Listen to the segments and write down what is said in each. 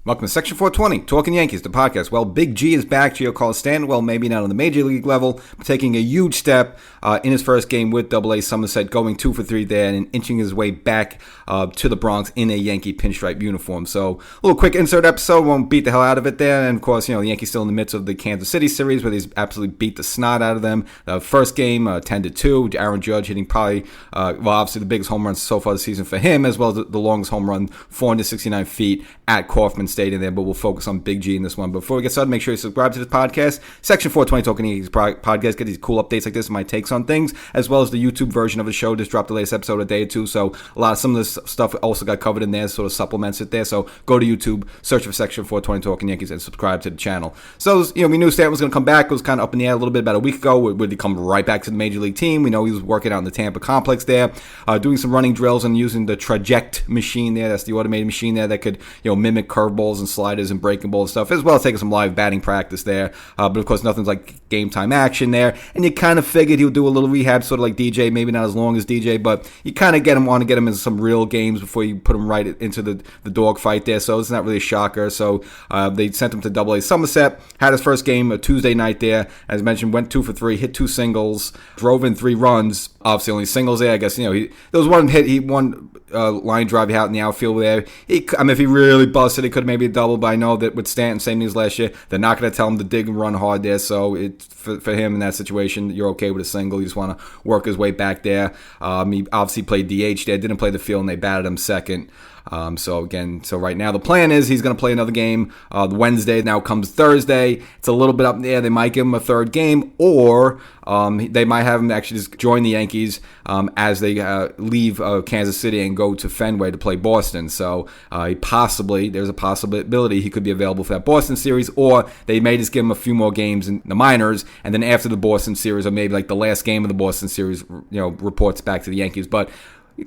Welcome to Section 420, Talkin Yankees, the podcast. Well, Big G is back. Gio calls Stanton, well, maybe not on the major league level, but taking a huge step in his first game with AA Somerset, going 2 for 3 there and inching his way back to the Bronx in a Yankee pinstripe uniform. So, a little quick insert episode, won't beat the hell out of it there. And, of course, the Yankees still in the midst of the Kansas City series where he's absolutely beat the snot out of them. The first game, 10-2, Aaron Judge hitting probably, obviously the biggest home run so far this season for him, as well as the longest home run, 469 feet at Kauffman Stadium there, but we'll focus on Big G in this one. Before we get started, make sure you subscribe to this podcast, Section 420 Talkin Yankees podcast. Get these cool updates like this and my takes on things, as well as the YouTube version of the show. Just dropped the latest episode a day or two, so some of this stuff also got covered in there, sort of supplements it there. So go to YouTube, search for Section 420 Talkin Yankees, and subscribe to the channel. So, we knew Stanton was going to come back. It was kind of up in the air a little bit about a week ago. Would he come right back to the major league team? We know he was working out in the Tampa complex there, doing some running drills and using the traject machine there. That's the automated machine there that could, mimic curveballs and sliders and breaking balls and stuff, as well as taking some live batting practice there. But of course, nothing's like game time action there. And you kind of figured he would do a little rehab, sort of like DJ, maybe not as long as DJ, but you kind of want to get him in some real games before you put him right into the dog fight there. So it's not really a shocker. So they sent him to AA Somerset, had his first game a Tuesday night there. As mentioned, went 2 for 3, hit 2 singles, drove in 3 runs. Obviously, only singles there. I guess, there was one hit, he won line drive out in the outfield there. If he really busted, it could have maybe a double, but I know that with Stanton, same news last year, they're not going to tell him to dig and run hard there. So for him in that situation, you're okay with a single. You just want to work his way back there. He obviously played DH there, didn't play the field, and they batted him second. So right now the plan is he's going to play another game Wednesday. Now comes Thursday. It's a little bit up in the air. They might give him a third game, or they might have him actually just join the Yankees as they leave Kansas City and go to Fenway to play Boston. So there's a possibility he could be available for that Boston series, or they may just give him a few more games in the minors, and then after the Boston series, or maybe like the last game of the Boston series, reports back to the Yankees. But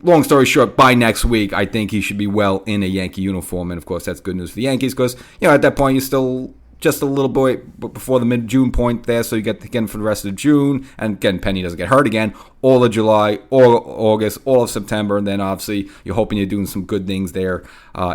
long story short, by next week, I think he should be well in a Yankee uniform. And, of course, that's good news for the Yankees because, at that point, you're still just a little bit before the mid-June point there. So you get again for the rest of June. And, again, Penny doesn't get hurt again. All of July, all of August, all of September. And then, obviously, you're hoping you're doing some good things there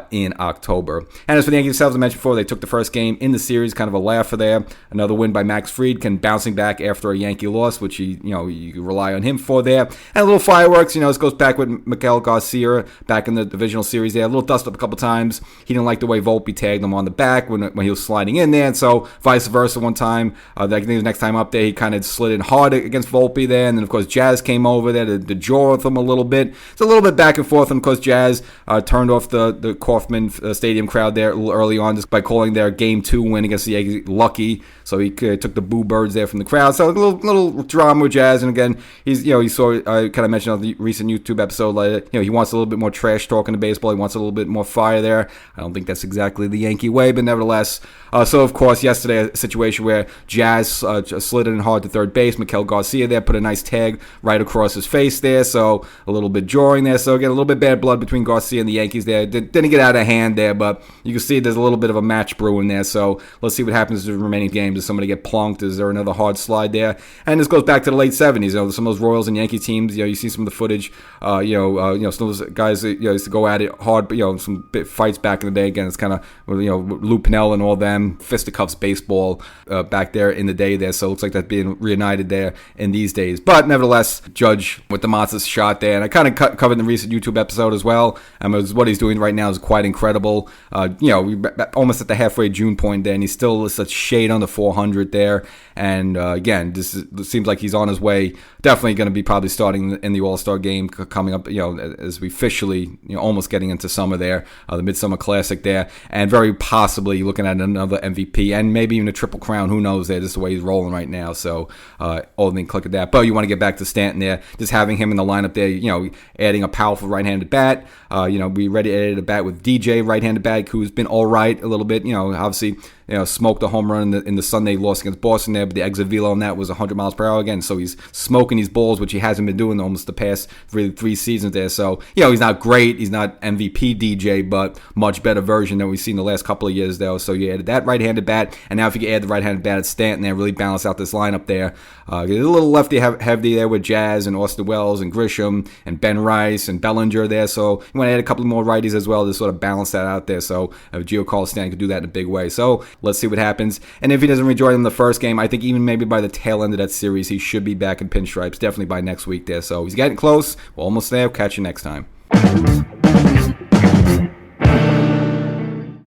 in October. And as for the Yankees themselves, I mentioned before, they took the first game in the series, kind of a laugher there. Another win by Max Fried, bouncing back after a Yankee loss, which you can rely on him for there. And a little fireworks, this goes back with Miguel Garcia back in the divisional series there. A little dust up a couple times. He didn't like the way Volpe tagged him on the back when he was sliding in there. And so vice versa one time. I think the next time up there, he kind of slid in hard against Volpe there. And then, of course, Jazz came over there to jaw with him a little bit. It's a little bit back and forth. And, of course, Jazz turned off the Kauffman Stadium crowd there a little early on just by calling their Game 2 win against the Yankees lucky. So he took the boo birds there from the crowd. So a little drama with Jazz. And, again, you saw, I kind of mentioned on the recent YouTube episode, like, he wants a little bit more trash talking to baseball. He wants a little bit more fire there. I don't think that's exactly the Yankee way, but nevertheless. So, of course, yesterday, a situation where Jazz slid in hard to third base. Miguel Garcia there put a nice tag right across his face there. So a little bit jarring there. So, again, a little bit bad blood between Garcia and the Yankees there. Didn't get out of hand there, but you can see there's a little bit of a match brewing there. So let's see what happens in the remaining games. Does somebody get plunked? Is there another hard slide there? And this goes back to the late 70s. Some of those Royals and Yankee teams, you see some of the footage, some of those guys that, used to go at it hard, but, some bit fights back in the day. Again, it's kind of, Lou Piniella and all them, fisticuffs baseball back there in the day there. So it looks like that's being reunited there in these days. But nevertheless, Judge with the monster shot there. And I kind of covered in the recent YouTube episode as well. What he's doing right now is quite incredible. We're almost at the halfway June point there, and he's still such shade under 400 there. And again, this seems like he's on his way. Definitely going to be probably starting in the All-Star game coming up, as we officially, almost getting into summer there, the Midsummer Classic there. And very possibly looking at another MVP and maybe even a Triple Crown. Who knows there? Just the way he's rolling right now. So, all the click at that. But you want to get back to Stanton there. Just having him in the lineup there, adding a powerful right-handed bat. We already added a bat with DJ, right-handed bat, who's been all right a little bit. Obviously, smoked a home run in the Sunday loss against Boston there, but the exit velo on that was 100 miles per hour again. So he's smoking these balls, which he hasn't been doing almost the past really 3 seasons there. So, he's not great. He's not MVP DJ, but much better version than we've seen the last couple of years, though. So you added that right-handed bat, and now if you can add the right-handed bat at Stanton there, really balance out this lineup there. Get a little lefty heavy there with Jazz and Austin Wells and Grisham and Ben Rice and Bellinger there. So you want to add a couple more righties as well to sort of balance that out there. So Giancarlo Stanton could do that in a big way. So let's see what happens. And if he doesn't rejoin in the first game, I think even maybe by the tail end of that series, he should be back in pinstripes, definitely by next week there. So he's getting close. We're almost there. Catch you next time.